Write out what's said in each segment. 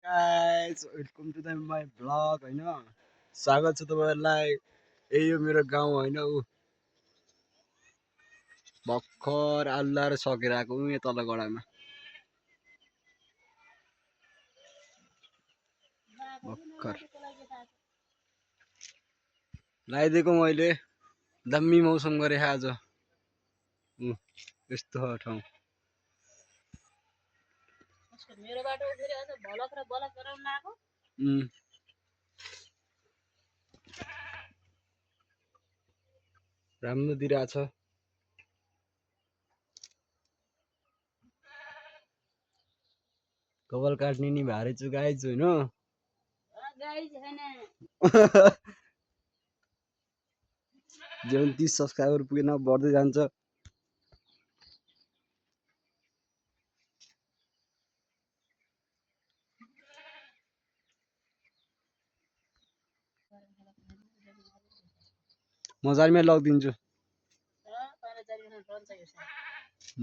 guys, welcome to my vlog हैन स्वागत छ तपाईहरुलाई यही हो मेरो गाउँ हैन उ भक्खर आल्लाएर सकेर आको उ तल गडामा भक्खर लाइदिएको मैले दामी मौसम गरे आज यस्तो ठाउँ मेरो बाटो फेरि आज भलक र बलक गराउन आको राम्रो दिइराछ कपाल काट्ने नि भारे छु गाइज हैन गाइज हैन 30 सब्स्क्राइबर पुगेन बढ्दै जान्छ म जालीमा लगिदिन्छु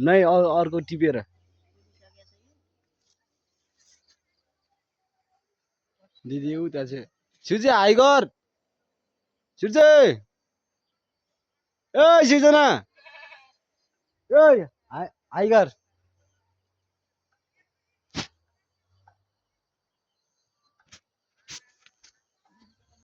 नै अर्को टिपेर दिदी उता छ सुजे हाइगर सुजे ए सिजना ए हाइगर